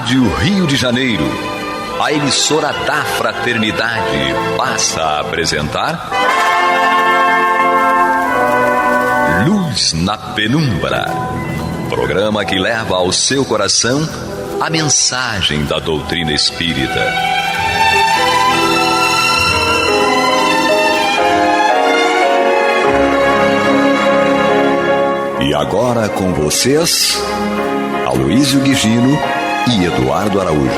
Rádio Rio de Janeiro, a emissora da Fraternidade, passa a apresentar Luz na Penumbra, programa que leva ao seu coração a mensagem da doutrina espírita. E agora com vocês, Aloísio Guigino e Eduardo Araújo,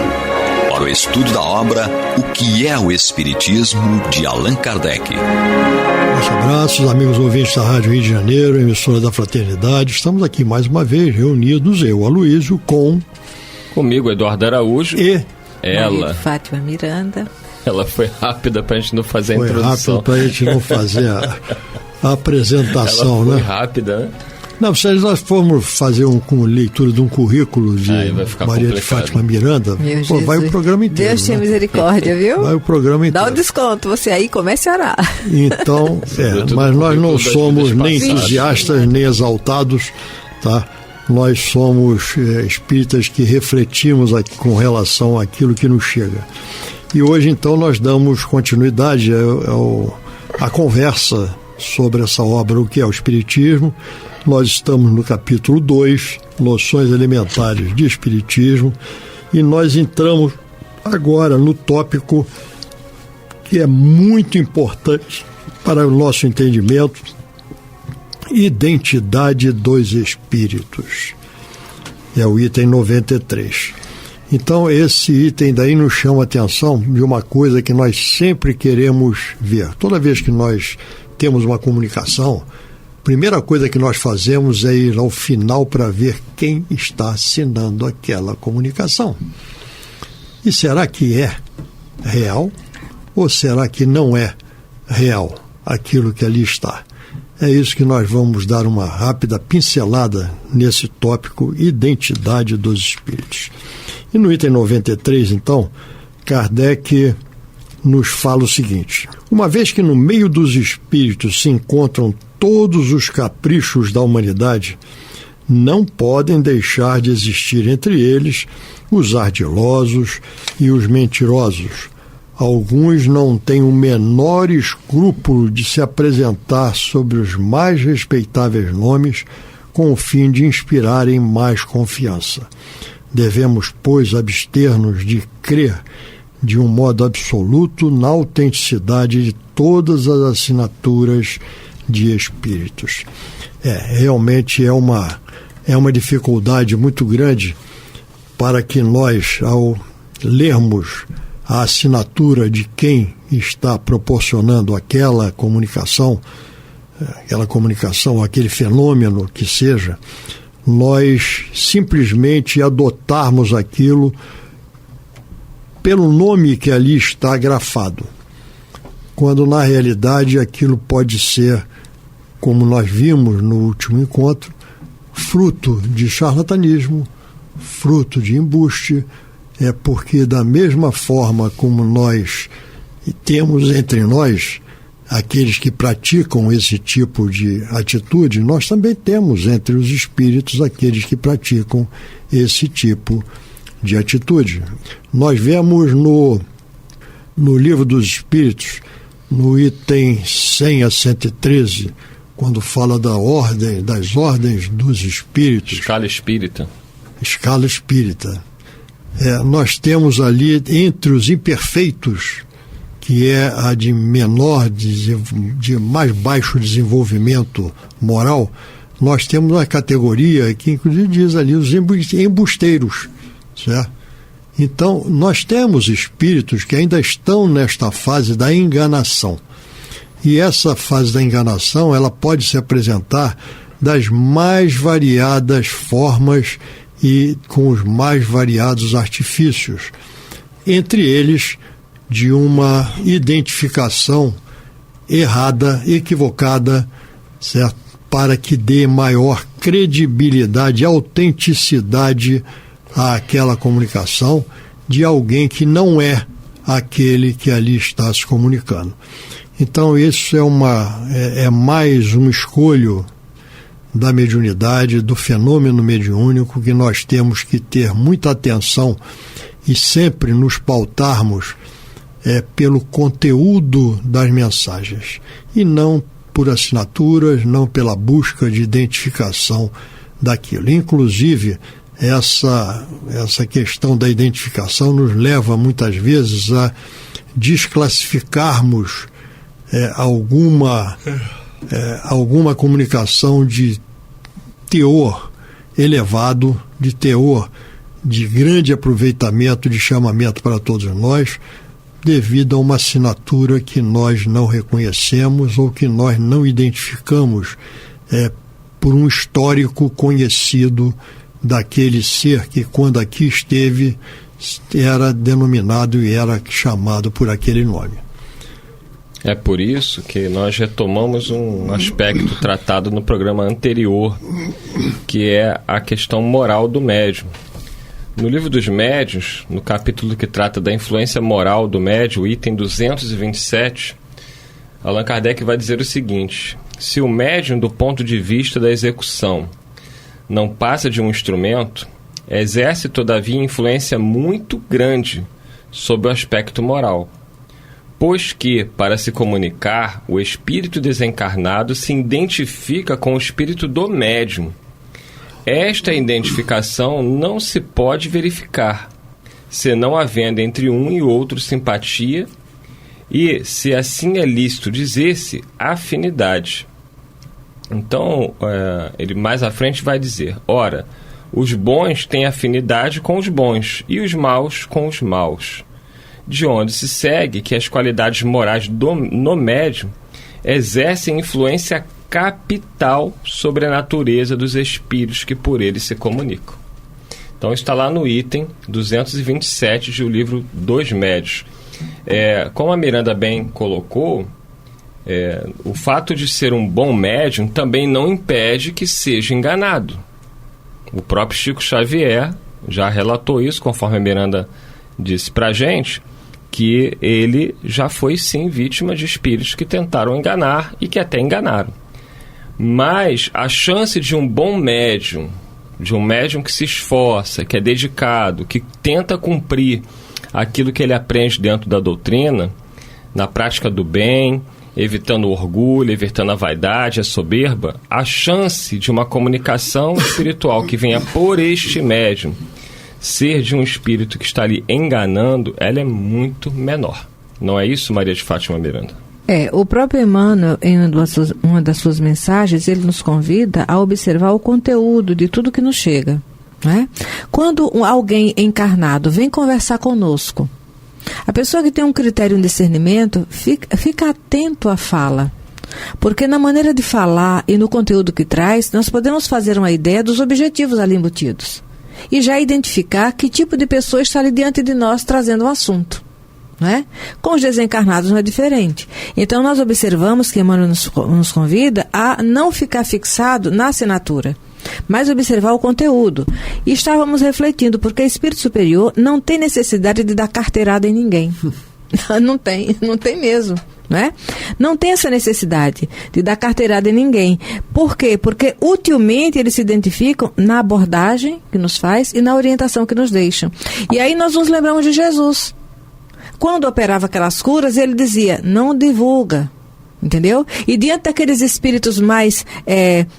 para o estudo da obra O que é o Espiritismo, de Allan Kardec. Meus abraços, amigos ouvintes da Rádio Rio de Janeiro, emissora da Fraternidade. Estamos aqui mais uma vez reunidos, eu, Aloísio, comigo, Eduardo Araújo, e ela, Fátima Miranda. Ela foi rápida para a gente não fazer a introdução. Foi rápido para a gente não fazer a apresentação, ela foi né? rápida, né? Não, se nós formos fazer com leitura de um currículo de Maria de Fátima Miranda, vai o programa inteiro. Deus tenha misericórdia, viu? Vai o programa inteiro. Dá um desconto, você aí comece a orar. Então, mas nós não somos nem entusiastas, nem exaltados, tá? Nós somos espíritas que refletimos aqui com relação àquilo que nos chega. E hoje, então, nós damos continuidade à conversa sobre essa obra, o que é o Espiritismo. Nós estamos no capítulo 2, Noções Elementares de Espiritismo, e nós entramos agora no tópico que é muito importante para o nosso entendimento: Identidade dos Espíritos. É o item 93. Então, esse item daí nos chama a atenção de uma coisa que nós sempre queremos ver. Toda vez que nós temos uma comunicação, a primeira coisa que nós fazemos é ir ao final para ver quem está assinando aquela comunicação. E será que é real ou será que não é real aquilo que ali está? É isso que nós vamos dar uma rápida pincelada nesse tópico, Identidade dos Espíritos. E no item 93, então, Kardec nos fala o seguinte: uma vez que no meio dos espíritos se encontram todos os caprichos da humanidade, não podem deixar de existir entre eles os ardilosos e os mentirosos. Alguns não têm o menor escrúpulo de se apresentar sob os mais respeitáveis nomes, com o fim de inspirarem mais confiança. Devemos, pois, abster-nos de crer de um modo absoluto na autenticidade de todas as assinaturas de espíritos. Realmente é uma dificuldade muito grande para que nós, ao lermos a assinatura de quem está proporcionando aquela comunicação, aquele fenômeno que seja, nós simplesmente adotarmos aquilo pelo nome que ali está grafado, quando na realidade aquilo pode ser, como nós vimos no último encontro, fruto de charlatanismo, fruto de embuste. É porque da mesma forma como nós temos entre nós aqueles que praticam esse tipo de atitude, nós também temos entre os espíritos aqueles que praticam esse tipo de atitude. Nós vemos no Livro dos Espíritos, no item 100 a 113, quando fala das ordens dos espíritos. Escala espírita. Escala espírita. Nós temos ali, entre os imperfeitos, que é a de de mais baixo desenvolvimento moral, nós temos uma categoria que inclusive diz ali os embusteiros, certo? Então, nós temos espíritos que ainda estão nesta fase da enganação. E essa fase da enganação, ela pode se apresentar das mais variadas formas e com os mais variados artifícios, entre eles de uma identificação errada, equivocada, certo? Para que dê maior credibilidade e autenticidade àquela comunicação de alguém que não é aquele que ali está se comunicando. Então isso é mais um escolho da mediunidade, do fenômeno mediúnico, que nós temos que ter muita atenção e sempre nos pautarmos pelo conteúdo das mensagens e não por assinaturas, não pela busca de identificação daquilo. Inclusive, essa questão da identificação nos leva muitas vezes a desclassificarmos alguma comunicação de teor elevado, de teor de grande aproveitamento, de chamamento para todos nós, devido a uma assinatura que nós não reconhecemos ou que nós não identificamos por um histórico conhecido daquele ser que, quando aqui esteve, era denominado e era chamado por aquele nome. É por isso que nós retomamos um aspecto tratado no programa anterior, que é a questão moral do médium. No Livro dos Médiuns, no capítulo que trata da influência moral do médium, item 227, Allan Kardec vai dizer o seguinte: se o médium, do ponto de vista da execução, não passa de um instrumento, exerce, todavia, influência muito grande sobre o aspecto moral, pois que, para se comunicar, o espírito desencarnado se identifica com o espírito do médium. Esta identificação não se pode verificar, senão havendo entre um e outro simpatia e, se assim é lícito dizer-se, afinidade. Então, ele mais à frente vai dizer: ora, os bons têm afinidade com os bons e os maus com os maus, de onde se segue que as qualidades morais no médium exercem influência capital sobre a natureza dos espíritos que por ele se comunicam. Então está lá no item 227 do livro dos Médiuns. Como a Miranda bem colocou, o fato de ser um bom médium também não impede que seja enganado. O próprio Chico Xavier já relatou isso, conforme a Miranda disse pra gente, que ele já foi sim vítima de espíritos que tentaram enganar e que até enganaram. Mas a chance de um bom médium, de um médium que se esforça, que é dedicado, que tenta cumprir aquilo que ele aprende dentro da doutrina, na prática do bem, evitando o orgulho, evitando a vaidade, a soberba, a chance de uma comunicação espiritual que venha por este médium ser de um espírito que está ali enganando, ela é muito menor. Não é isso, Maria de Fátima Miranda? O próprio Emmanuel, em uma das suas mensagens, ele nos convida a observar o conteúdo de tudo que nos chega, né? Quando alguém encarnado vem conversar conosco, a pessoa que tem um critério, um discernimento, fica atento à fala. Porque na maneira de falar e no conteúdo que traz, nós podemos fazer uma ideia dos objetivos ali embutidos. E já identificar que tipo de pessoa está ali diante de nós trazendo um assunto. Né? Com os desencarnados não é diferente. Então nós observamos que Emmanuel nos convida a não ficar fixado na assinatura, mas observar o conteúdo. E estávamos refletindo, porque espírito superior não tem necessidade de dar carteirada em ninguém. Não tem mesmo. Né? Não tem essa necessidade de dar carteirada em ninguém. Por quê? Porque utilmente eles se identificam na abordagem que nos faz e na orientação que nos deixam. E aí nós nos lembramos de Jesus. Quando operava aquelas curas, ele dizia: não divulga, entendeu? E diante daqueles espíritos mais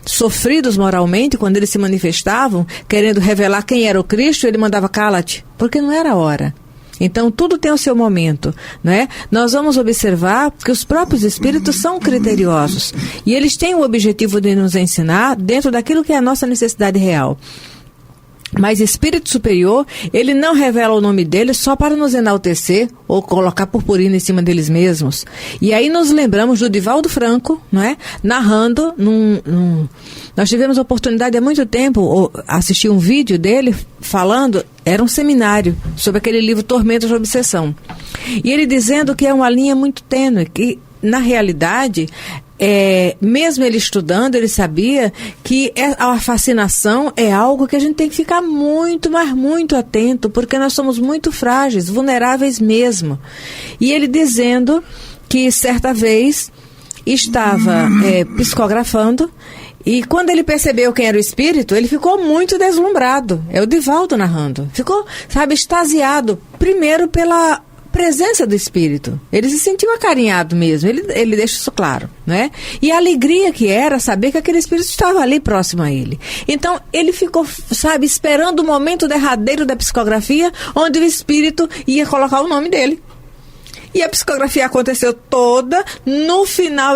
sofridos moralmente, quando eles se manifestavam, querendo revelar quem era o Cristo, ele mandava: cala-te, porque não era a hora. Então, tudo tem o seu momento, não é? Nós vamos observar que os próprios espíritos são criteriosos e eles têm o objetivo de nos ensinar dentro daquilo que é a nossa necessidade real. Mas espírito superior, ele não revela o nome dele só para nos enaltecer ou colocar purpurina em cima deles mesmos. E aí nos lembramos do Divaldo Franco, não é? Narrando nós tivemos a oportunidade há muito tempo assistir um vídeo dele falando, era um seminário sobre aquele livro Tormentos de Obsessão. E ele dizendo que é uma linha muito tênue, que na realidade mesmo ele estudando, ele sabia que a fascinação é algo que a gente tem que ficar muito, mas muito atento, porque nós somos muito frágeis, vulneráveis mesmo. E ele dizendo que certa vez estava psicografando, e quando ele percebeu quem era o espírito, ele ficou muito deslumbrado. É o Divaldo narrando. Ficou, extasiado, primeiro pela presença do espírito. Ele se sentiu acarinhado mesmo, ele deixa isso claro, né? E a alegria que era saber que aquele espírito estava ali próximo a ele. Então, ele ficou, esperando o momento derradeiro da psicografia, onde o espírito ia colocar o nome dele. E a psicografia aconteceu toda, no final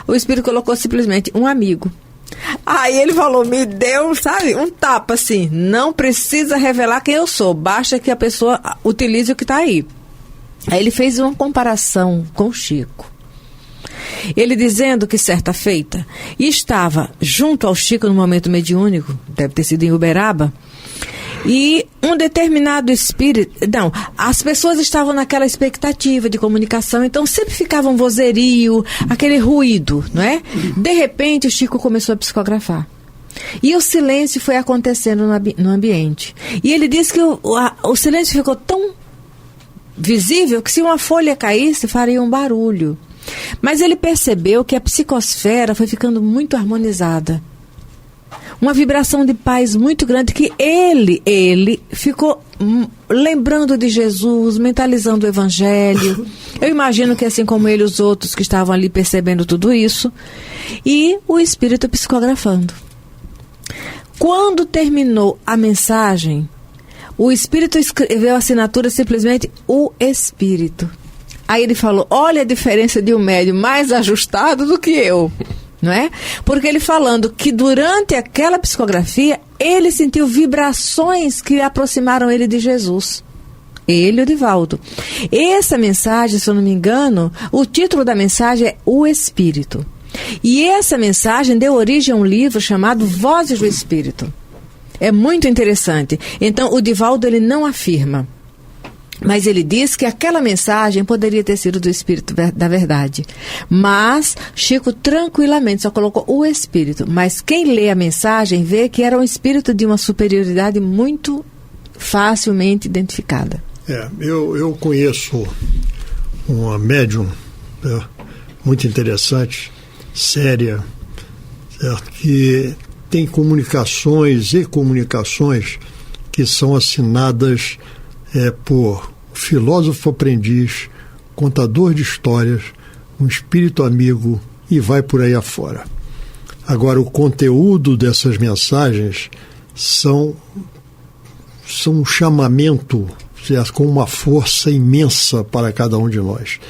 o espírito colocou simplesmente um amigo. Aí ele falou, me deu, um tapa assim, não precisa revelar quem eu sou, basta que a pessoa utilize o que está aí. Aí ele fez uma comparação com o Chico. Ele dizendo que certa feita estava junto ao Chico no momento mediúnico, deve ter sido em Uberaba, e um determinado espírito... Não, as pessoas estavam naquela expectativa de comunicação, então sempre ficava um vozerio, aquele ruído, não é? De repente, o Chico começou a psicografar. E o silêncio foi acontecendo no ambiente. E ele disse que o silêncio ficou tão visível que se uma folha caísse, faria um barulho. Mas ele percebeu que a psicosfera foi ficando muito harmonizada. Uma vibração de paz muito grande que ele ficou lembrando de Jesus, mentalizando o Evangelho. Eu imagino que assim como ele, os outros que estavam ali percebendo tudo isso. E o Espírito psicografando. Quando terminou a mensagem, o Espírito escreveu a assinatura simplesmente o Espírito. Aí ele falou, olha a diferença de um médium mais ajustado do que eu. Não é? Porque ele falando que durante aquela psicografia, ele sentiu vibrações que aproximaram ele de Jesus. Ele e o Divaldo. Essa mensagem, se eu não me engano, o título da mensagem é O Espírito. E essa mensagem deu origem a um livro chamado Vozes do Espírito. É muito interessante. Então, o Divaldo, ele não afirma. Mas ele diz que aquela mensagem poderia ter sido do Espírito da Verdade. Mas Chico tranquilamente só colocou o Espírito. Mas quem lê a mensagem vê que era um Espírito de uma superioridade muito facilmente identificada. Eu conheço uma médium muito interessante, séria, certo? Que tem comunicações que são assinadas por filósofo aprendiz, contador de histórias, um espírito amigo e vai por aí afora. Agora, o conteúdo dessas mensagens são um chamamento, certo? Com uma força imensa para cada um de nós.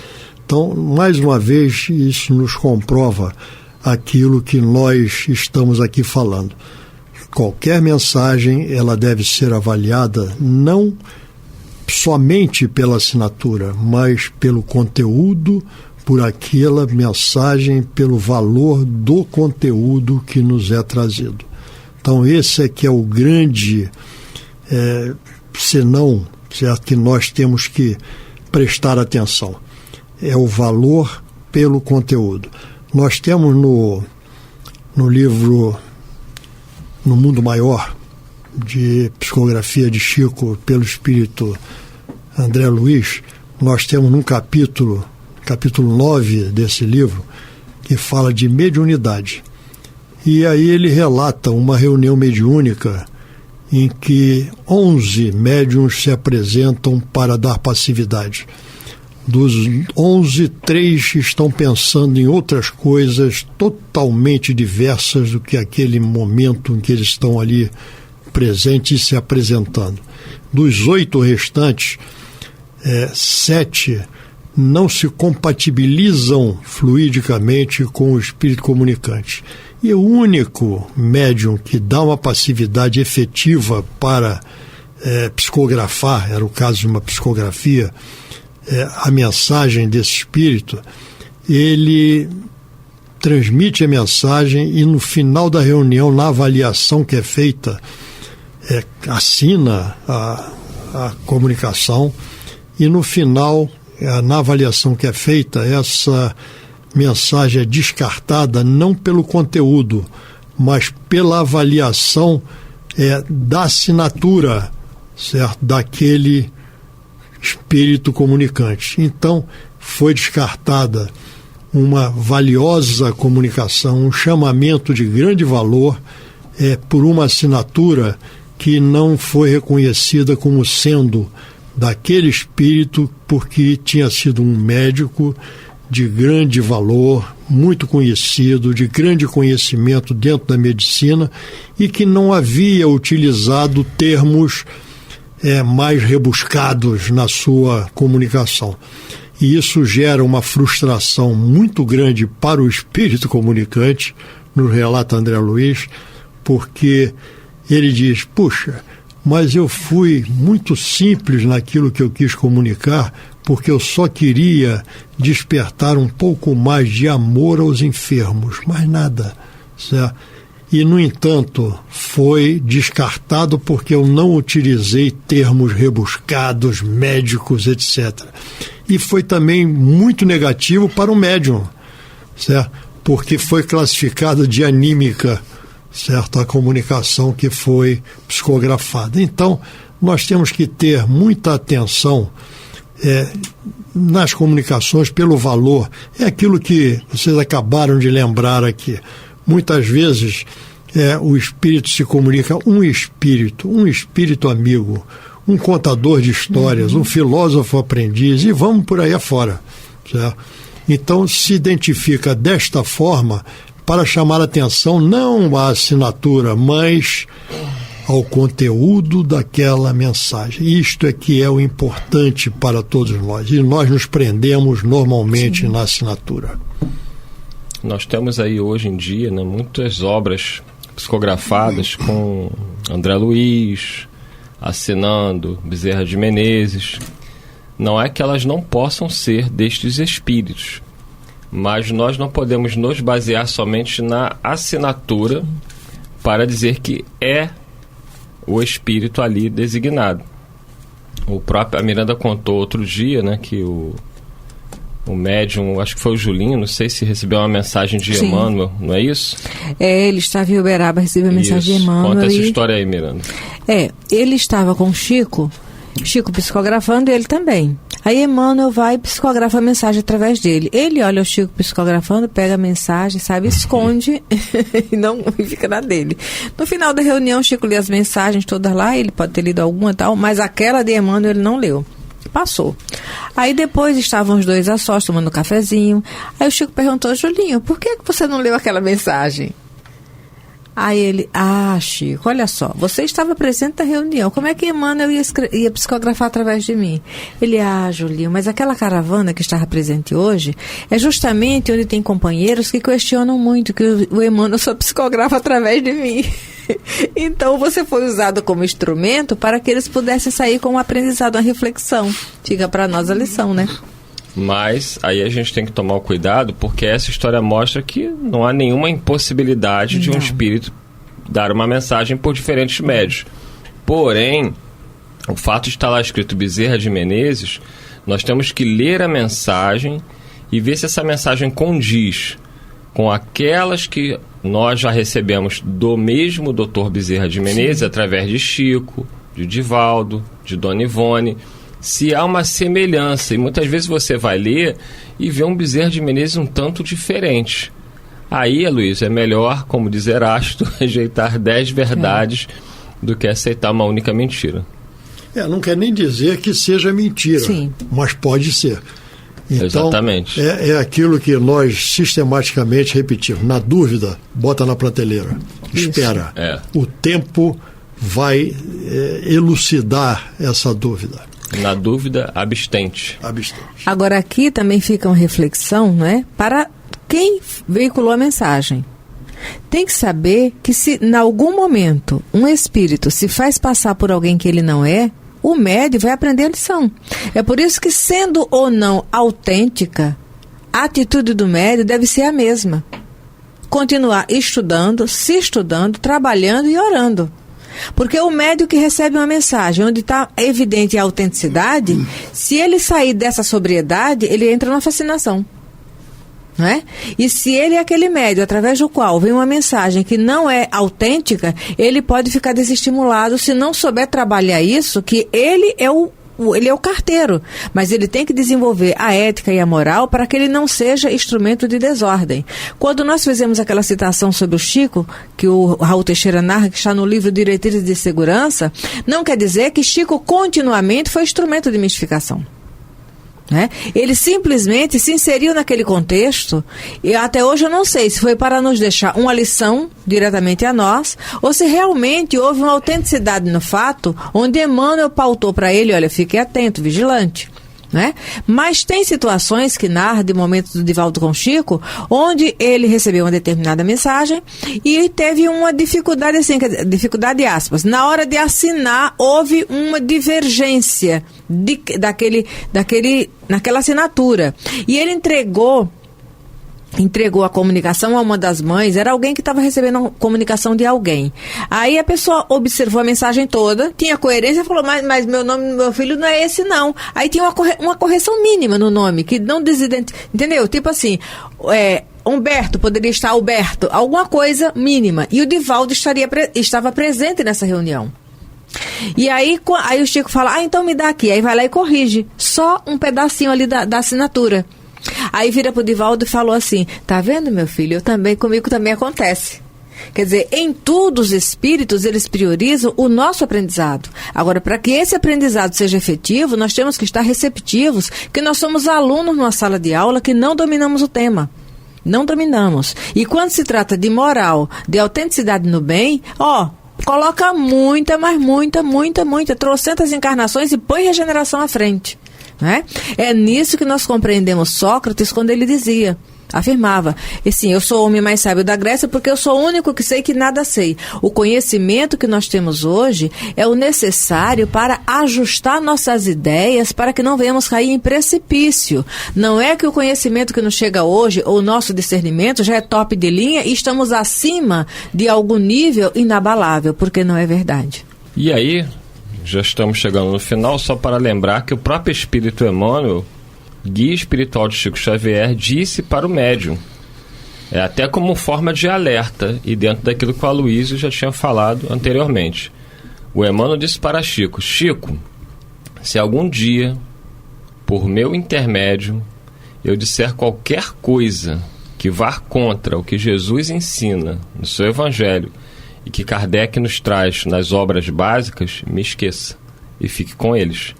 Então, mais uma vez, isso nos comprova aquilo que nós estamos aqui falando. Qualquer mensagem, ela deve ser avaliada não somente pela assinatura, mas pelo conteúdo, por aquela mensagem, pelo valor do conteúdo que nos é trazido. Então esse é que é o grande senão, certo, que nós temos que prestar atenção. É o valor pelo conteúdo. Nós temos no livro No Mundo Maior, de psicografia de Chico pelo espírito André Luiz, nós temos num capítulo 9 desse livro, que fala de mediunidade. E aí ele relata uma reunião mediúnica em que 11 médiuns se apresentam para dar passividade. Dos 11, 3 estão pensando em outras coisas totalmente diversas do que aquele momento em que eles estão ali presentes e se apresentando. Dos 8 restantes, 7 não se compatibilizam fluidicamente com o espírito comunicante. E o único médium que dá uma passividade efetiva para psicografar, era o caso de uma psicografia, a mensagem desse espírito, ele transmite a mensagem e no final da reunião, na avaliação que é feita, assina a comunicação e no final, na avaliação que é feita, essa mensagem é descartada não pelo conteúdo, mas pela avaliação da assinatura, certo? Daquele espírito comunicante. Então, foi descartada uma valiosa comunicação, um chamamento de grande valor por uma assinatura que não foi reconhecida como sendo daquele espírito, porque tinha sido um médico de grande valor, muito conhecido, de grande conhecimento dentro da medicina, e que não havia utilizado termos mais rebuscados na sua comunicação. E isso gera uma frustração muito grande para o espírito comunicante, nos relata André Luiz, porque ele diz, puxa, mas eu fui muito simples naquilo que eu quis comunicar, porque eu só queria despertar um pouco mais de amor aos enfermos, mais nada, certo? E, no entanto, foi descartado porque eu não utilizei termos rebuscados, médicos, etc. E foi também muito negativo para o médium, certo? Porque foi classificado de anímica, certo? A comunicação que foi psicografada. Então, nós temos que ter muita atenção nas comunicações pelo valor. É aquilo que vocês acabaram de lembrar aqui. Muitas vezes o espírito se comunica, um espírito amigo, um contador de histórias, um filósofo aprendiz, e vamos por aí afora, certo? Então se identifica desta forma para chamar a atenção não à assinatura, mas ao conteúdo daquela mensagem. Isto é que é o importante para todos nós, e nós nos prendemos normalmente na assinatura. Nós temos aí hoje em dia, né, muitas obras psicografadas com André Luiz, assinando Bezerra de Menezes. Não é que elas não possam ser destes espíritos, mas nós não podemos nos basear somente na assinatura para dizer que é o espírito ali designado. A Miranda contou outro dia, né, que o médium, acho que foi o Julinho, não sei se recebeu uma mensagem de Emmanuel, não é isso? Ele estava em Uberaba, recebeu a mensagem de Emmanuel. Conta essa história aí, Miranda. Ele estava com o Chico psicografando, e ele também. Aí Emmanuel vai e psicografa a mensagem através dele. Ele olha o Chico psicografando, pega a mensagem, sabe, esconde e fica na dele. No final da reunião, o Chico lê as mensagens todas lá, ele pode ter lido alguma e tal, mas aquela de Emmanuel ele não leu. Passou. Aí depois estavam os dois a sós tomando um cafezinho. Aí o Chico perguntou, Julinho, por que você não leu aquela mensagem? Aí ele, Chico, olha só, você estava presente na reunião, como é que Emmanuel ia psicografar através de mim? Ele, Julinho, mas aquela caravana que estava presente hoje é justamente onde tem companheiros que questionam muito que o Emmanuel só psicografa através de mim. Então você foi usado como instrumento para que eles pudessem sair com um aprendizado, uma reflexão. Fica para nós a lição, né? Mas aí a gente tem que tomar o cuidado, porque essa história mostra que não há nenhuma impossibilidade de um espírito dar uma mensagem por diferentes médios. Porém, o fato de estar lá escrito Bezerra de Menezes, nós temos que ler a mensagem e ver se essa mensagem condiz com aquelas que nós já recebemos do mesmo Dr. Bezerra de Menezes, através de Chico, de Divaldo, de Dona Ivone, se há uma semelhança. E muitas vezes você vai ler e vê um Bezerra de Menezes um tanto diferente. Aí, Luiz, é melhor, como diz Erasto, rejeitar 10 verdades do que aceitar uma única mentira. Não quer nem dizer que seja mentira, mas pode ser. Então, exatamente. É aquilo que nós sistematicamente repetimos. Na dúvida, bota na prateleira. Espera. O tempo vai elucidar essa dúvida. Na dúvida, abstente. Agora aqui também fica uma reflexão, né, para quem veiculou a mensagem. Tem que saber que se em algum momento um espírito se faz passar por alguém que ele não é, o médium vai aprender a lição. É por isso que, sendo ou não autêntica, a atitude do médium deve ser a mesma. Continuar estudando, se estudando, trabalhando e orando. Porque o médium que recebe uma mensagem onde está evidente a autenticidade, se ele sair dessa sobriedade, ele entra numa fascinação. Não é? E se ele é aquele médium através do qual vem uma mensagem que não é autêntica, ele pode ficar desestimulado se não souber trabalhar isso, que ele é o o carteiro, mas ele tem que desenvolver a ética e a moral para que ele não seja instrumento de desordem. Quando nós fizemos aquela citação sobre o Chico, que o Raul Teixeira narra, que está no livro Diretrizes de Segurança, não quer dizer que Chico continuamente foi instrumento de mistificação. Né? Ele simplesmente se inseriu naquele contexto e até hoje eu não sei se foi para nos deixar uma lição diretamente a nós ou se realmente houve uma autenticidade no fato onde Emmanuel pautou para ele, olha, fique atento, vigilante. Né? Mas tem situações que narra de momentos do Divaldo com Chico, onde ele recebeu uma determinada mensagem e teve uma dificuldade, assim, dificuldade aspas. Na hora de assinar, houve uma divergência naquela assinatura. E ele entregou a comunicação a uma das mães, era alguém que estava recebendo a comunicação de alguém. Aí a pessoa observou a mensagem toda, tinha coerência e falou, mas meu nome do meu filho não é esse não. Aí tinha uma correção mínima no nome, que não entendeu? Tipo assim, Humberto poderia estar Alberto, alguma coisa mínima. E o Divaldo estava presente nessa reunião. E aí o Chico fala, então me dá aqui. Aí vai lá e corrige, só um pedacinho ali da assinatura. Aí vira pro Divaldo e falou assim, tá vendo, meu filho, comigo também acontece. Quer dizer, em tudo os espíritos, eles priorizam o nosso aprendizado. Agora, para que esse aprendizado seja efetivo, nós temos que estar receptivos, que nós somos alunos numa sala de aula que não dominamos o tema. Não dominamos. E quando se trata de moral, de autenticidade no bem, coloca muita, trocentas encarnações e põe regeneração à frente. Né? É nisso que nós compreendemos Sócrates quando ele afirmava, eu sou o homem mais sábio da Grécia porque eu sou o único que sei que nada sei. O conhecimento que nós temos hoje é o necessário para ajustar nossas ideias para que não venhamos cair em precipício. Não é que o conhecimento que nos chega hoje, ou o nosso discernimento, já é top de linha e estamos acima de algum nível inabalável, porque não é verdade. E aí, já estamos chegando no final, só para lembrar que o próprio Espírito Emmanuel, guia espiritual de Chico Xavier, disse para o médium, até como forma de alerta, e dentro daquilo que o Aloysio já tinha falado anteriormente. O Emmanuel disse para Chico, se algum dia, por meu intermédio, eu disser qualquer coisa que vá contra o que Jesus ensina no seu Evangelho, e que Kardec nos traz nas obras básicas, me esqueça e fique com eles.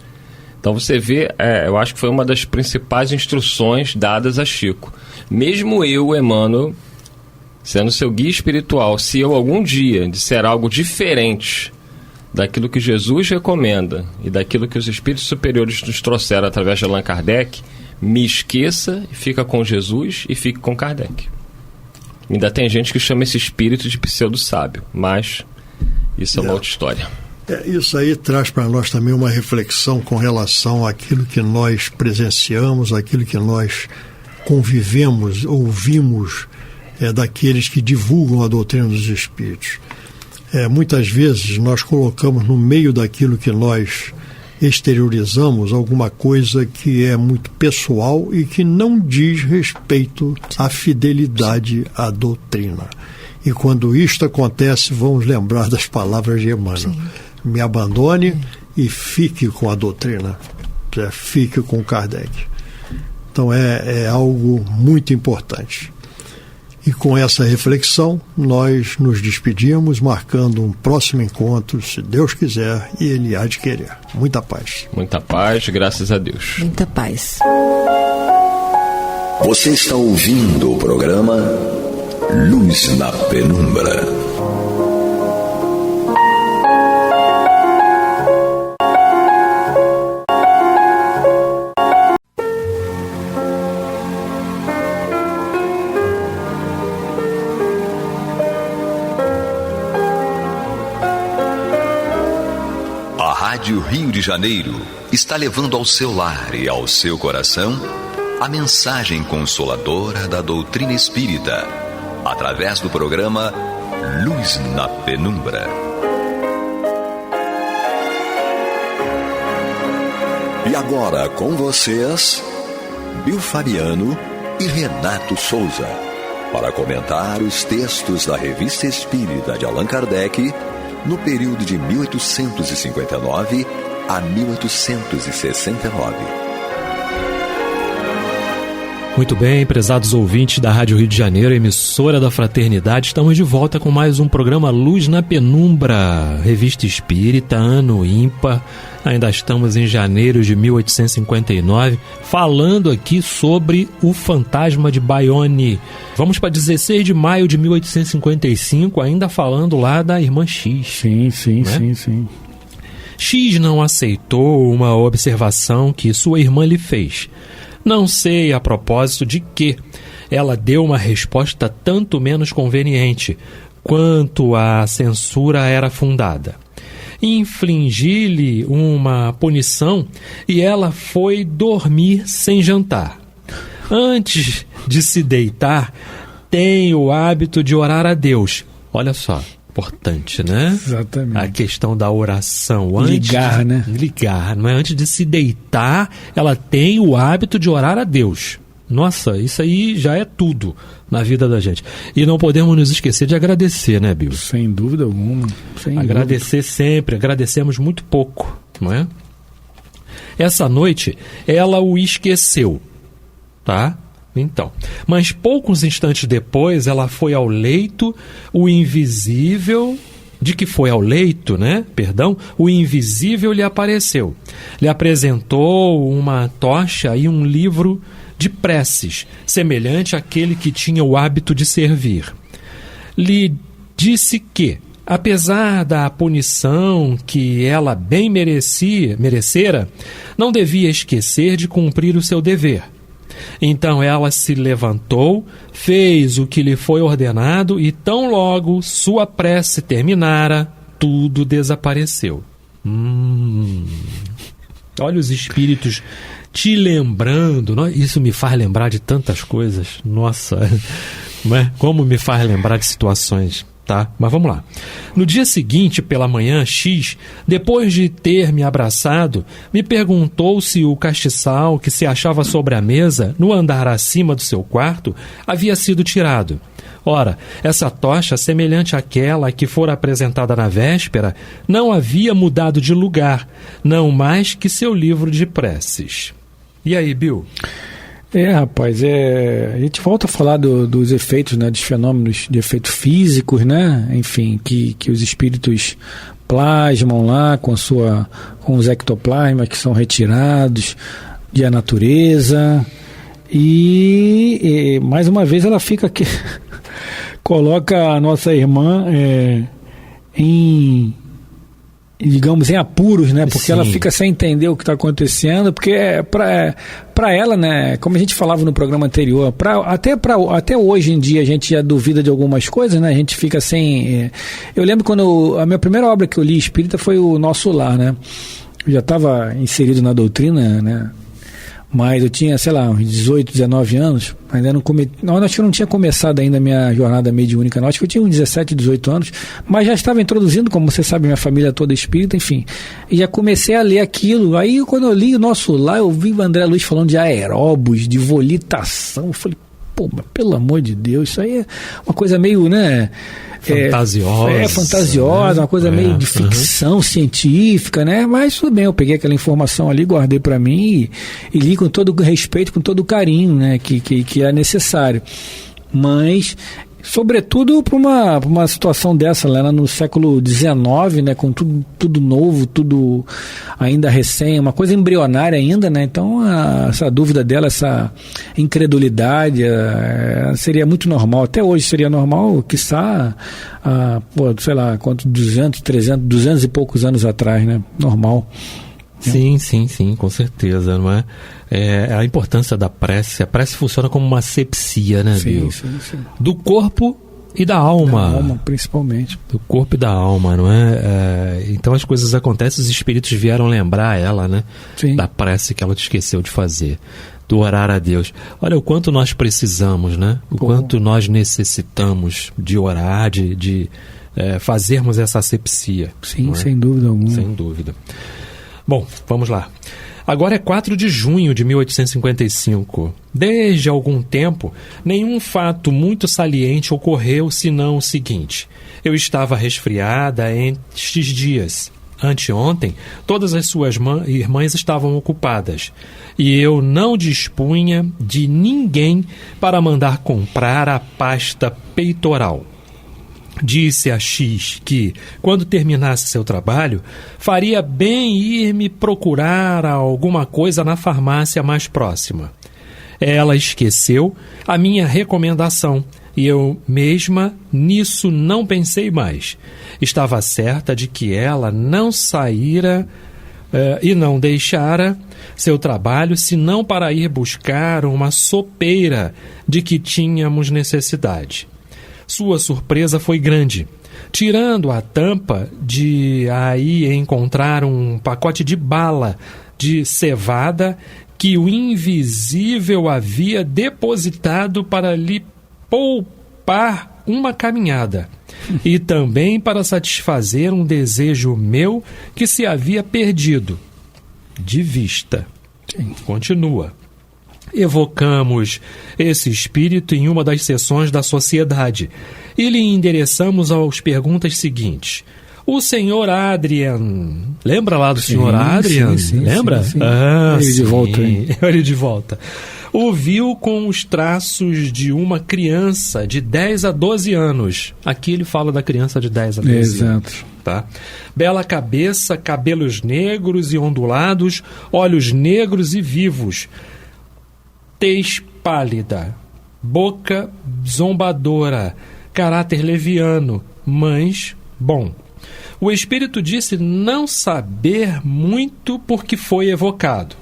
Então você vê, eu acho que foi uma das principais instruções dadas a Chico. Mesmo eu, Emmanuel, sendo seu guia espiritual, se eu algum dia disser algo diferente daquilo que Jesus recomenda e daquilo que os espíritos superiores nos trouxeram através de Allan Kardec, me esqueça e fica com Jesus e fique com Kardec. Ainda tem gente que chama esse espírito de pseudo-sábio, mas isso é uma outra história. Isso aí traz para nós também uma reflexão com relação àquilo que nós presenciamos, aquilo que nós convivemos, ouvimos daqueles que divulgam a doutrina dos espíritos. Muitas vezes nós colocamos no meio daquilo que nós exteriorizamos alguma coisa que é muito pessoal e que não diz respeito à fidelidade à doutrina. E quando isto acontece, vamos lembrar das palavras de Emmanuel. Sim. Me abandone e fique com a doutrina, fique com Kardec. Então é algo muito importante. E com essa reflexão, nós nos despedimos, marcando um próximo encontro, se Deus quiser, e Ele há de querer. Muita paz. Muita paz, graças a Deus. Muita paz. Você está ouvindo o programa Luz na Penumbra. Rádio Rio de Janeiro está levando ao seu lar e ao seu coração a mensagem consoladora da doutrina espírita, através do programa Luz na Penumbra. E agora com vocês, Bill Fabiano e Renato Souza, para comentar os textos da Revista Espírita de Allan Kardec, no período de 1859 a 1869. Muito bem, prezados ouvintes da Rádio Rio de Janeiro, emissora da Fraternidade, estamos de volta com mais um programa Luz na Penumbra, revista espírita, ano ímpar. Ainda estamos em janeiro de 1859, falando aqui sobre o fantasma de Bayonne. Vamos para 16 de maio de 1855, ainda falando lá da irmã X. Sim. X não aceitou uma observação que sua irmã lhe fez. Não sei a propósito de que ela deu uma resposta tanto menos conveniente quanto a censura era fundada. Infligi-lhe uma punição e ela foi dormir sem jantar. Antes de se deitar, tem o hábito de orar a Deus. Olha só, importante, né? Exatamente. A questão da oração. Ligar, né? Ligar, não é? Antes de se deitar, ela tem o hábito de orar a Deus. Nossa, isso aí já é tudo na vida da gente. E não podemos nos esquecer de agradecer, né, Bill? Sem dúvida alguma. Agradecer sempre, agradecemos muito pouco, não é? Essa noite, ela o esqueceu, tá? Então, mas poucos instantes depois, ela foi ao leito, o invisível... De que foi ao leito, né? Perdão, o invisível lhe apareceu. Lhe apresentou uma tocha e um livro de preces, semelhante àquele que tinha o hábito de servir. Lhe disse que, apesar da punição que ela bem merecera, não devia esquecer de cumprir o seu dever. Então ela se levantou, fez o que lhe foi ordenado e tão logo sua prece terminara, tudo desapareceu. Olha os espíritos te lembrando, isso me faz lembrar de tantas coisas. Nossa, como me faz lembrar de situações. Tá? Mas vamos lá. No dia seguinte, pela manhã, X, depois de ter me abraçado, me perguntou se o castiçal que se achava sobre a mesa, no andar acima do seu quarto, havia sido tirado. Ora, essa tocha, semelhante àquela que fora apresentada na véspera, não havia mudado de lugar, não mais que seu livro de preces. E aí, Bill? Rapaz, a gente volta a falar dos efeitos, né, dos fenômenos de efeitos físicos, né, enfim, que os espíritos plasmam lá com os ectoplasmas que são retirados da natureza e mais uma vez ela fica aqui, coloca a nossa irmã em apuros, né? Porque Sim. Ela fica sem entender o que está acontecendo, porque para ela, né? Como a gente falava no programa anterior, até hoje em dia a gente já duvida de algumas coisas, né? A gente fica sem... Eu lembro quando a minha primeira obra que eu li espírita foi o Nosso Lar, né? Eu já estava inserido na doutrina, né? Mas eu tinha, sei lá, uns 18, 19 anos, ainda acho que eu não tinha começado ainda a minha jornada mediúnica, não. Acho que eu tinha uns 17, 18 anos, mas já estava introduzindo, como você sabe, minha família toda espírita, enfim. E já comecei a ler aquilo. Aí, quando eu li o Nosso Lar, eu vi o André Luiz falando de aeróbos, de volitação. Eu falei, mas pelo amor de Deus, isso aí é uma coisa meio, né... fantasiosa. Fantasiosa, né? Uma coisa meio de ficção científica, né? Mas tudo bem, eu peguei aquela informação ali, guardei para mim e li com todo o respeito, com todo o carinho, né? Que é necessário. Mas, sobretudo para uma situação dessa, lá no século XIX, né? Com tudo novo, tudo ainda recém, uma coisa embrionária ainda, né? Então, essa dúvida dela, essa incredulidade, seria muito normal. Até hoje seria normal, quiçá, sei lá, 200 e poucos anos atrás, né? Normal. Sim, com certeza, não é? A importância da prece. A prece funciona como uma asepsia, né, Bill? Sim. Do corpo e da alma. Da alma, principalmente. Do corpo e da alma, não é? Então as coisas acontecem, os espíritos vieram lembrar ela, né? Sim. Da prece que ela esqueceu de fazer. Do orar a Deus. Olha o quanto nós precisamos, né? Quanto nós necessitamos de orar, de fazermos essa asepsia. Sim, sem dúvida alguma. Sem dúvida. Bom, vamos lá. Agora é 4 de junho de 1855. Desde algum tempo, nenhum fato muito saliente ocorreu, senão o seguinte. Eu estava resfriada estes dias. Anteontem, todas as suas irmãs estavam ocupadas, e eu não dispunha de ninguém para mandar comprar a pasta peitoral. Disse a X que, quando terminasse seu trabalho, faria bem ir me procurar alguma coisa na farmácia mais próxima. Ela esqueceu a minha recomendação e eu mesma nisso não pensei mais. Estava certa de que ela não saíra e não deixara seu trabalho senão para ir buscar uma sopeira de que tínhamos necessidade. Sua surpresa foi grande. Tirando a tampa, de aí encontrar um pacote de bala de cevada que o invisível havia depositado para lhe poupar uma caminhada e também para satisfazer um desejo meu que se havia perdido de vista. Continua. Evocamos esse espírito em uma das sessões da sociedade e lhe endereçamos as perguntas seguintes. O senhor Adrian, lembra lá do senhor Adrian? Sim, lembra? Sim. Ah, ele de volta, hein? Ele de volta. O viu com os traços de uma criança de 10 a 12 anos. Aqui ele fala da criança de 10 a 12 anos. Exato. Tá? Bela cabeça, cabelos negros e ondulados, olhos negros e vivos, tez pálida, boca zombadora, caráter leviano, mas bom. O espírito disse não saber muito porque foi evocado.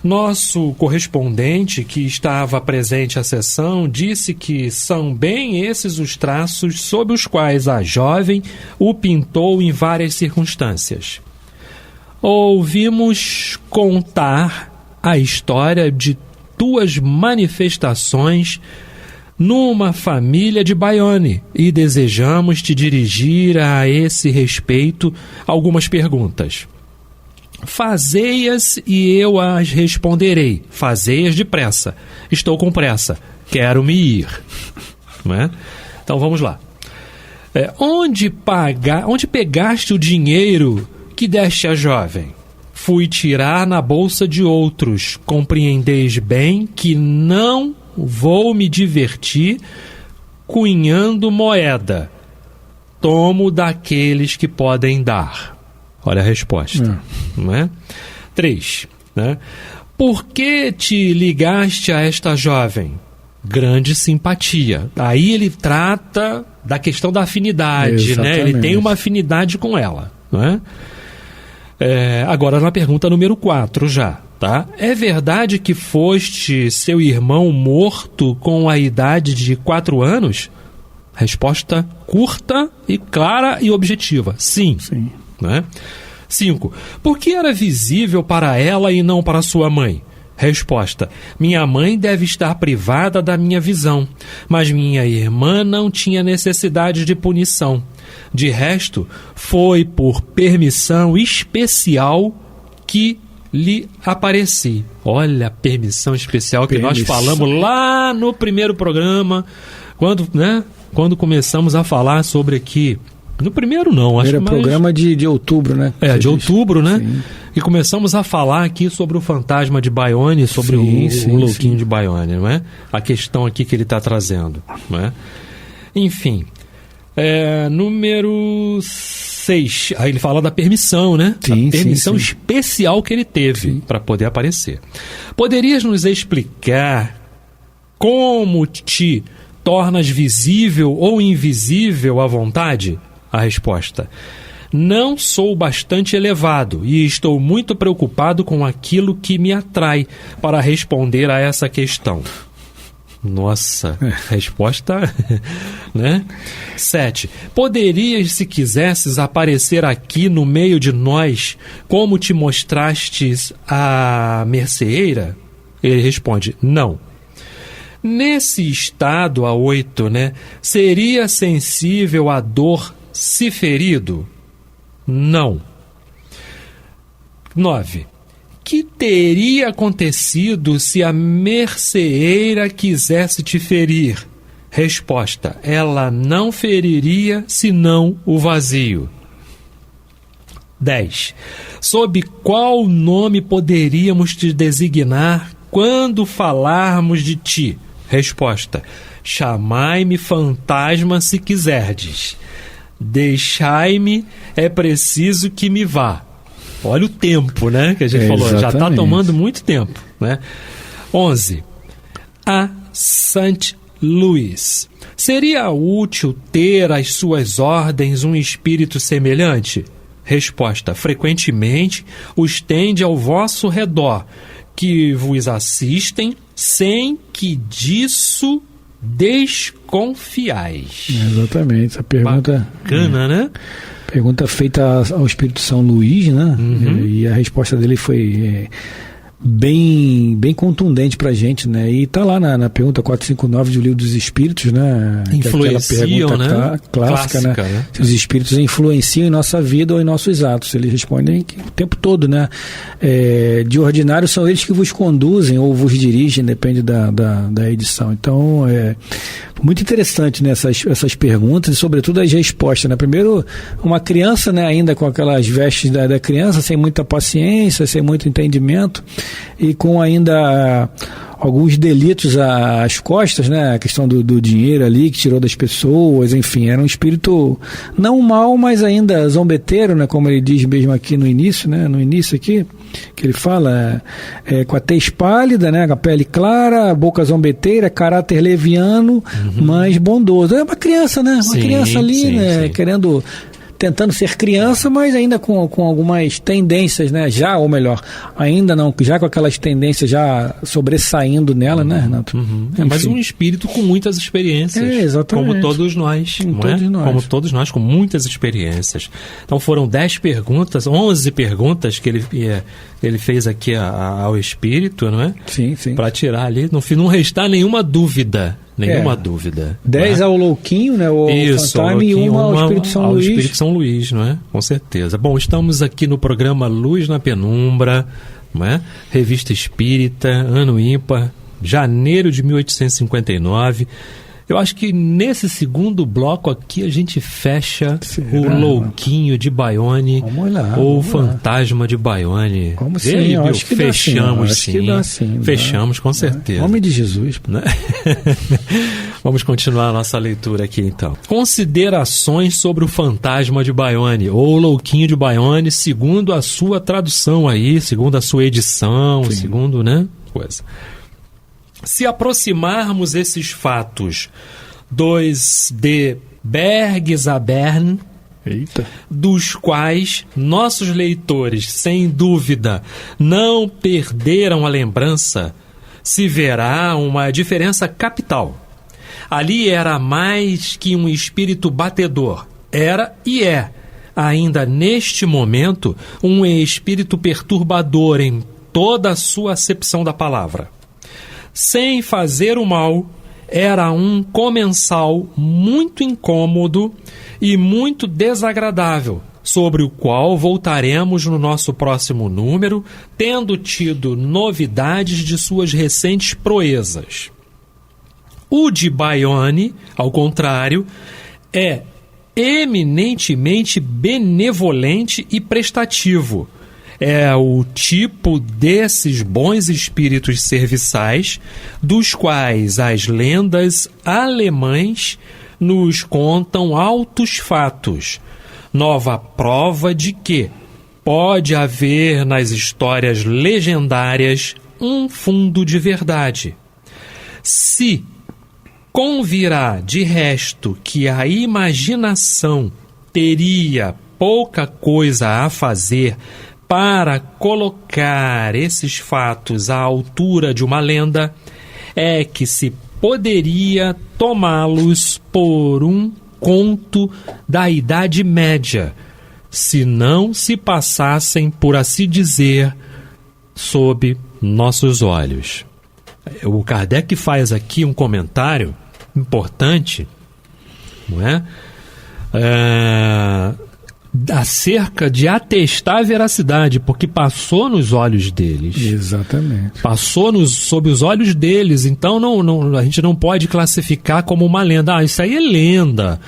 Nosso correspondente, que estava presente à sessão, disse que são bem esses os traços sob os quais a jovem o pintou em várias circunstâncias. Ouvimos contar a história de tuas manifestações numa família de Bayonne e desejamos te dirigir a esse respeito algumas perguntas. Fazei-as e eu as responderei. Fazei-as depressa. Estou com pressa. Quero-me ir. Não é? Então vamos lá. Onde pegaste o dinheiro que deste à jovem? Fui tirar na bolsa de outros. Compreendeis bem que não vou me divertir cunhando moeda. Tomo daqueles que podem dar. Olha a resposta. Não é? 3. Né? Por que te ligaste a esta jovem? Grande simpatia. Aí ele trata da questão da afinidade. Né? Ele tem uma afinidade com ela. Não é? Agora na pergunta número 4 já. Tá? É verdade que foste seu irmão morto com a idade de 4 anos? Resposta curta e clara e objetiva. Sim. Né? 5. Por que era visível para ela e não para sua mãe? Resposta. Minha mãe deve estar privada da minha visão, mas minha irmã não tinha necessidade de punição. De resto, foi por permissão especial que lhe apareci. Olha a permissão especial que nós falamos lá no primeiro programa, quando começamos a falar sobre aqui. No primeiro não, acho que era programa de outubro, né? De outubro, né? Sim. E começamos a falar aqui sobre o fantasma de Bayonne, sobre o louquinho de Bayonne, não é? A questão aqui que ele está trazendo, não é? Enfim, número 6, aí ele fala da permissão, né? A permissão especial que ele teve para poder aparecer. Poderias nos explicar como te tornas visível ou invisível à vontade? A resposta. Não sou bastante elevado e estou muito preocupado com aquilo que me atrai para responder a essa questão. Nossa, resposta, né? 7. Poderias, se quisesses, aparecer aqui no meio de nós, como te mostrastes a merceeira? Ele responde, não. Nesse estado, a 8, né? Seria sensível à dor se ferido? Não. 9. Que teria acontecido se a merceeira quisesse te ferir? Resposta. Ela não feriria senão o vazio. 10. Sob qual nome poderíamos te designar quando falarmos de ti? Resposta: chamai-me fantasma se quiserdes. Deixai-me, é preciso que me vá. Olha o tempo, né, que a gente falou. Já está tomando muito tempo, né? 11. A Saint Louis. Seria útil ter às suas ordens um espírito semelhante? Resposta: frequentemente os tende ao vosso redor, que vos assistem sem que disso desconfiais. Exatamente, essa pergunta... Bacana, né? Pergunta feita ao Espírito São Luís, né? E a resposta dele foi... bem contundente pra gente, né? E tá lá na pergunta 459 do Livro dos Espíritos, né? Influenciam, aquela pergunta, né? Clássica, né? Se os espíritos influenciam em nossa vida ou em nossos atos. Eles respondem o tempo todo, né? De ordinário são eles que vos conduzem ou vos dirigem, depende da edição. Então, muito interessante, né? Essas perguntas e, sobretudo, as respostas, né? Primeiro, uma criança, né? Ainda com aquelas vestes da criança, sem muita paciência, sem muito entendimento, e com ainda alguns delitos às costas, né? A questão do dinheiro ali que tirou das pessoas, enfim, era um espírito não mau, mas ainda zombeteiro, né? Como ele diz mesmo aqui no início, né? No início aqui, que ele fala, com a tez pálida, né? Com a pele clara, boca zombeteira, caráter leviano, mas bondoso. É uma criança, né? Uma criança ali, né? Querendo... tentando ser criança, mas ainda com algumas tendências, né? Já, ou melhor, ainda não, já com aquelas tendências já sobressaindo nela, né, Renato? Mas um espírito com muitas experiências. Exatamente. Como todos nós. Como todos nós, com muitas experiências. Então foram 10 perguntas, 11 perguntas que ele fez aqui ao espírito, não é? Sim. Para tirar ali, não restar nenhuma dúvida. Dúvida. 10 ao Louquinho, né? O Fantasma, e uma ao Espírito São Luís. Espírito São Luís, não é? Com certeza. Bom, estamos aqui no programa Luz na Penumbra, não é? Revista Espírita, ano ímpar, janeiro de 1859. Eu acho que nesse segundo bloco aqui a gente fecha o Louquinho de Baione ou o Fantasma de Baione. Como sim? Eu acho que fechamos sim. Fechamos com certeza. Em nome de Jesus. Né? Vamos continuar a nossa leitura aqui então. Considerações sobre o Fantasma de Baione ou Louquinho de Baione, segundo a sua tradução aí, segundo a sua edição, segundo, né? Coisa. Se aproximarmos esses fatos dos de Bergzabern, dos quais nossos leitores, sem dúvida, não perderam a lembrança, se verá uma diferença capital. Ali era mais que um espírito batedor, era e é, ainda neste momento, um espírito perturbador em toda a sua acepção da palavra. Sem fazer o mal, era um comensal muito incômodo e muito desagradável, sobre o qual voltaremos no nosso próximo número, tendo tido novidades de suas recentes proezas. O de Baione, ao contrário, é eminentemente benevolente e prestativo. É o tipo desses bons espíritos serviçais, dos quais as lendas alemãs nos contam altos fatos, nova prova de que pode haver nas histórias legendárias um fundo de verdade. Se convirá de resto que a imaginação teria pouca coisa a fazer para colocar esses fatos à altura de uma lenda, é que se poderia tomá-los por um conto da Idade Média, se não se passassem, por assim dizer, sob nossos olhos. O Kardec faz aqui um comentário importante, não é? Acerca de atestar a veracidade, porque passou nos olhos deles. Exatamente. Passou sob os olhos deles, então a gente não pode classificar como uma lenda. Isso aí é lenda.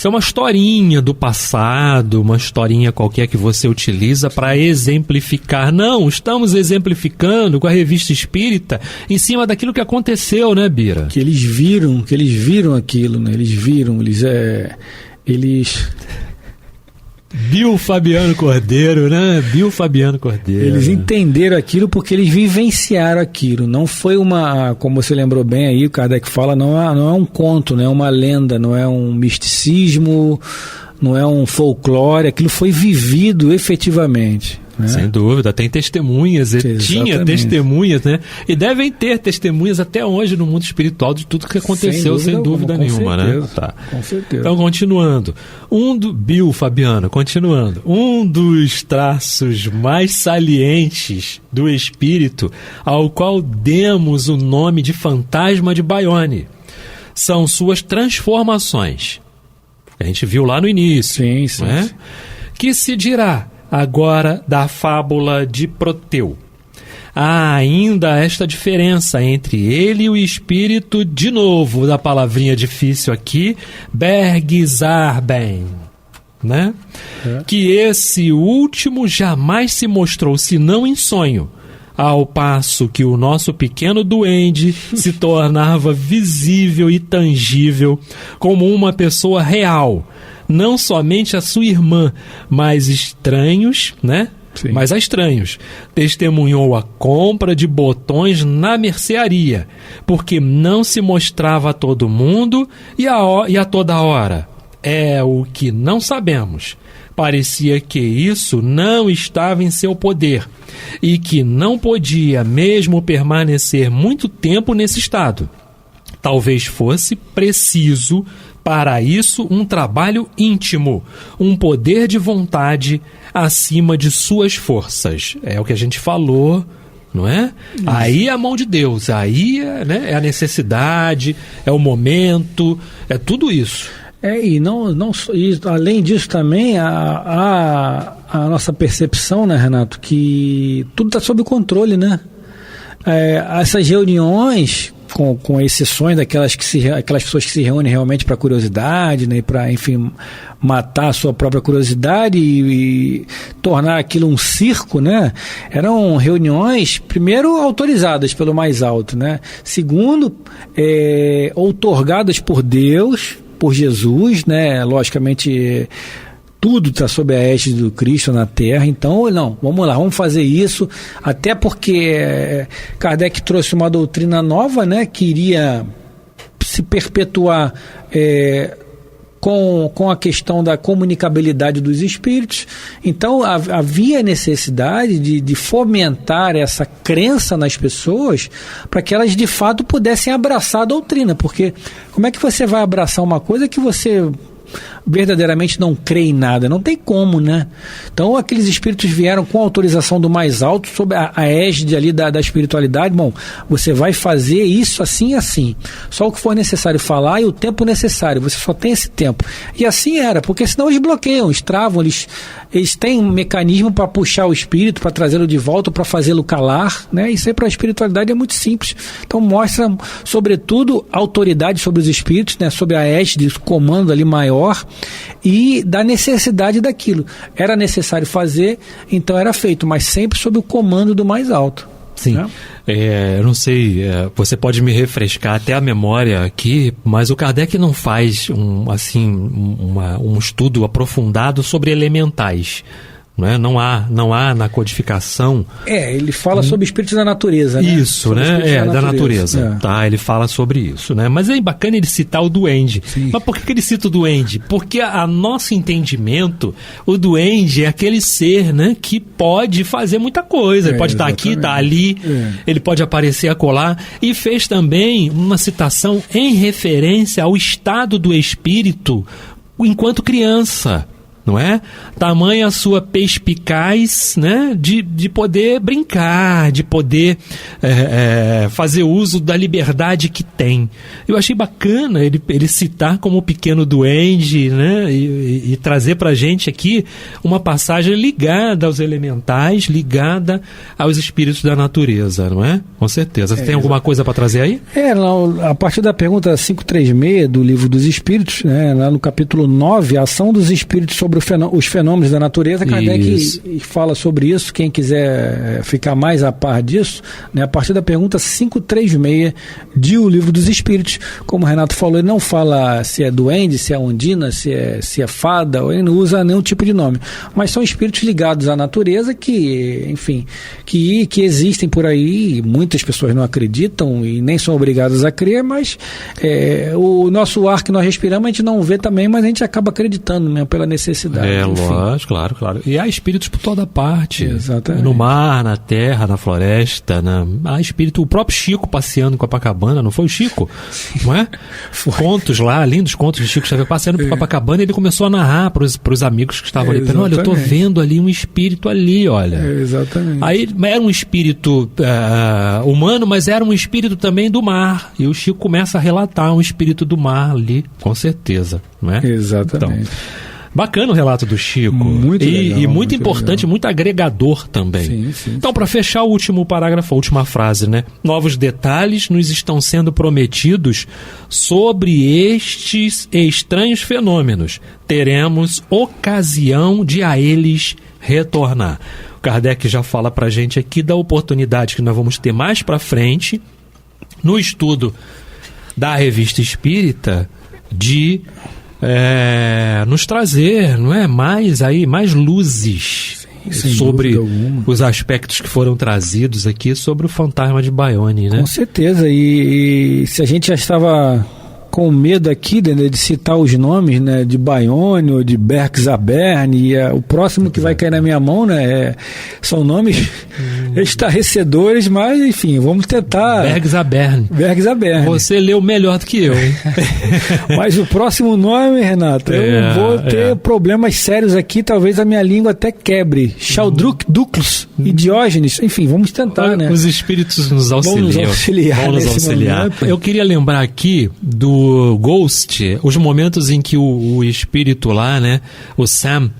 Isso é uma historinha do passado, uma historinha qualquer que você utiliza para exemplificar. Não, estamos exemplificando com a Revista Espírita em cima daquilo que aconteceu, né, Bira? Que eles viram aquilo, né? Eles Bill Fabiano Cordeiro, né? Bill Fabiano Cordeiro. Eles entenderam aquilo porque eles vivenciaram aquilo. Não foi como você lembrou bem aí, o Kardec fala, não é um conto, não é uma lenda, não é um misticismo, não é um folclore. Aquilo foi vivido efetivamente. Né? Sem dúvida, tem testemunhas, tinha testemunhas, né? E devem ter testemunhas até hoje no mundo espiritual de tudo que aconteceu, sem dúvida nenhuma, certeza, né? Tá. Com certeza. Então, continuando. Bill Fabiano, continuando. Um dos traços mais salientes do espírito, ao qual demos o nome de fantasma de Bayonne, são suas transformações. A gente viu lá no início. Sim. Né? Que se dirá agora da fábula de Proteu. Há ainda esta diferença entre ele e o espírito, de novo, da palavrinha difícil aqui, Bergzarben, né? Que esse último jamais se mostrou senão em sonho, ao passo que o nosso pequeno duende se tornava visível e tangível como uma pessoa real, não somente a sua irmã, mas estranhos, né? Sim. Mas a estranhos. Testemunhou a compra de botões na mercearia, porque não se mostrava a todo mundo e a toda hora. É o que não sabemos. Parecia que isso não estava em seu poder e que não podia mesmo permanecer muito tempo nesse estado. Talvez fosse preciso para isso um trabalho íntimo, um poder de vontade acima de suas forças. É o que a gente falou, não é? Isso. Aí é a mão de Deus, aí é a necessidade, é o momento, é tudo isso. E além disso também, a nossa percepção, né, Renato, que tudo está sob controle, né? Essas reuniões, com exceções daquelas aquelas pessoas que se reúnem realmente para curiosidade, né, para, enfim, matar a sua própria curiosidade e tornar aquilo um circo, né? Eram reuniões, primeiro, autorizadas pelo mais alto, né? Segundo, outorgadas por Deus, por Jesus, né? Logicamente, tudo está sob a égide do Cristo na Terra. Então, não, vamos lá, vamos fazer isso, até porque Kardec trouxe uma doutrina nova, né? Que iria se perpetuar com a questão da comunicabilidade dos espíritos. Então havia necessidade de fomentar essa crença nas pessoas para que elas de fato pudessem abraçar a doutrina, porque como é que você vai abraçar uma coisa que você verdadeiramente não crê em nada? Não tem como, né? Então aqueles espíritos vieram com a autorização do mais alto, sob a égide ali da espiritualidade. Bom, você vai fazer isso assim e assim, só o que for necessário falar e o tempo necessário, você só tem esse tempo. E assim era, porque senão eles bloqueiam, eles travam, eles têm um mecanismo para puxar o espírito, para trazê-lo de volta, para fazê-lo calar, né? Isso aí para a espiritualidade é muito simples. Então mostra, sobretudo, autoridade sobre os espíritos, né? Sobre a égide, o comando ali maior, e da necessidade daquilo. Era necessário fazer, então era feito, mas sempre sob o comando do mais alto. Sim. Né? Eu não sei, você pode me refrescar até a memória aqui, mas o Kardec não faz um estudo aprofundado sobre elementais. Não há na codificação. Ele fala sobre espíritos da natureza, né? Isso, sobre, né? Da natureza. Tá, ele fala sobre isso, né? Mas é bacana ele citar o duende. Sim. Mas por que ele cita o duende? Porque a nosso entendimento, o duende é aquele ser, né, que pode fazer muita coisa. Ele pode estar aqui, estar ali, ele pode aparecer acolá. E fez também uma citação em referência ao estado do espírito enquanto criança. não é? Tamanha a sua perspicaz, né? De poder brincar, de poder fazer uso da liberdade que tem. Eu achei bacana ele citar como o pequeno duende, né? E trazer pra gente aqui uma passagem ligada aos elementais, ligada aos espíritos da natureza, não é? Com certeza. Você tem alguma coisa para trazer aí? A partir da pergunta 536 do Livro dos Espíritos, né, lá no capítulo 9, a ação dos espíritos sobre os fenômenos da natureza, Kardec fala sobre isso. Quem quiser ficar mais a par disso, né, a partir da pergunta 536 de O Livro dos Espíritos, como o Renato falou, ele não fala se é duende, se é ondina, se é fada, ele não usa nenhum tipo de nome, mas são espíritos ligados à natureza que, enfim, que existem por aí. Muitas pessoas não acreditam e nem são obrigadas a crer, mas o nosso ar que nós respiramos a gente não vê também, mas a gente acaba acreditando mesmo pela necessidade. Lógico, claro. E há espíritos por toda parte. Exatamente. No mar, na terra, na floresta, há espírito. O próprio Chico passeando em Copacabana, não foi o Chico? Não é? Contos lá, lindos contos de Chico Xavier passeando por Copacabana, e ele começou a narrar para os amigos que estavam ali. Olha, eu estou vendo ali um espírito ali, olha. Exatamente. Aí era um espírito humano, mas era um espírito também do mar. E o Chico começa a relatar um espírito do mar ali, com certeza, não é? Exatamente. Então, bacana o relato do Chico. Muito legal, e muito importante, legal. Muito agregador também. Sim, então, para fechar o último parágrafo, a última frase, né? Novos detalhes nos estão sendo prometidos sobre estes estranhos fenômenos. Teremos ocasião de a eles retornar. O Kardec já fala para a gente aqui da oportunidade que nós vamos ter mais para frente no estudo da Revista Espírita de nos trazer, não é, mais luzes sobre os aspectos que foram trazidos aqui sobre o fantasma de Bayonne, né? Com certeza. E se a gente já estava com medo aqui, né, de citar os nomes, né, de Bayonne ou de Bergzabern, e o próximo que vai cair na minha mão, né, são nomes estarrecedores, mas enfim, vamos tentar. Bergzabern. Você leu melhor do que eu, hein? Mas o próximo nome, Renato, eu vou ter problemas sérios aqui, talvez a minha língua até quebre. Chaldruc, Duclos e Diógenes, enfim, vamos tentar, né? Os espíritos nos auxiliam. Vão nos auxiliar. Eu queria lembrar aqui do Ghost, os momentos em que o espírito lá, né, o Sam,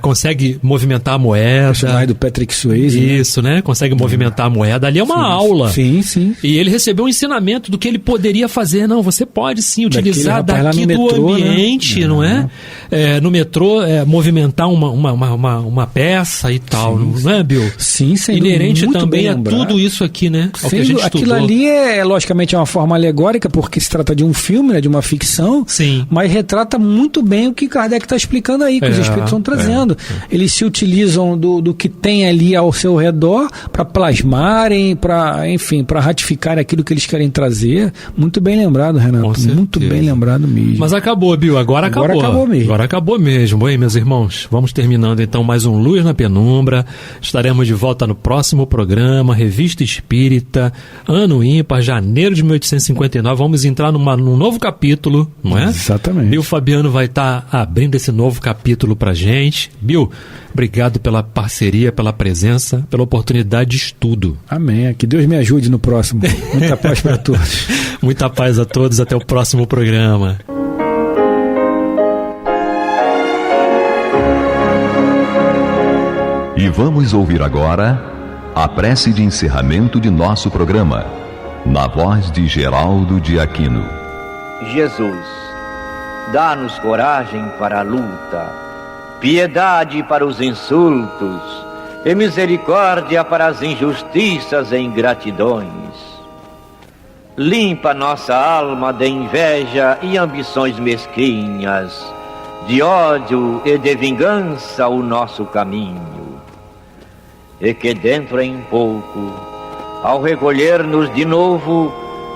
consegue movimentar a moeda. O do Patrick Swayze. Isso, né? Consegue movimentar a moeda. Ali é uma aula. Sim. E ele recebeu um ensinamento do que ele poderia fazer. Não, você pode sim utilizar daqui do metrô, ambiente, né? Não é? No metrô, movimentar uma peça e tal, não é, Bill? Sim, sem inerente também a tudo isso aqui, né? Ao que a gente aquilo estudou. Ali logicamente, uma forma alegórica, porque se trata de um filme, né, de uma ficção, sim, mas retrata muito bem o que Kardec está explicando aí, que os espíritos estão trazendo. Eles se utilizam do que tem ali ao seu redor para plasmarem, para ratificar aquilo que eles querem trazer. Muito bem lembrado, Renato. Muito bem lembrado mesmo. Mas acabou, Bill. Agora acabou mesmo. Bem, meus irmãos, vamos terminando então mais um Luz na Penumbra. Estaremos de volta no próximo programa, Revista Espírita, Ano Ímpar, janeiro de 1859. Vamos entrar num novo capítulo, não é? Exatamente. Bill Fabiano vai estar abrindo esse novo capítulo pra gente. Bill, obrigado pela parceria, pela presença, pela oportunidade de estudo. Amém. Que Deus me ajude no próximo. Muita paz para todos. Muita paz a todos. Até o próximo programa. E vamos ouvir agora a prece de encerramento de nosso programa, na voz de Geraldo de Aquino. Jesus, dá-nos coragem para a luta, piedade para os insultos e misericórdia para as injustiças e ingratidões. Limpa nossa alma de inveja e ambições mesquinhas, de ódio e de vingança o nosso caminho. E que dentro em pouco, ao recolher-nos de novo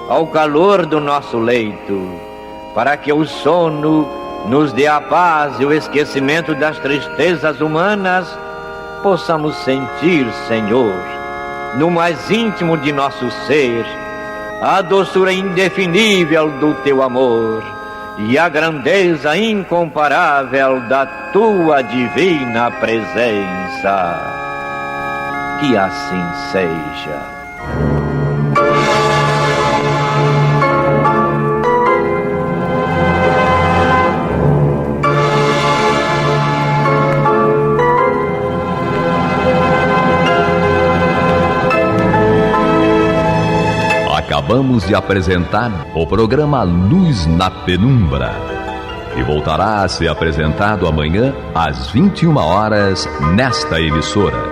ao calor do nosso leito, para que o sono nos dê a paz e o esquecimento das tristezas humanas, possamos sentir, Senhor, no mais íntimo de nosso ser, a doçura indefinível do Teu amor e a grandeza incomparável da tua divina presença. Que assim seja. Acabamos de apresentar o programa Luz na Penumbra, que voltará a ser apresentado amanhã às 21 horas nesta emissora.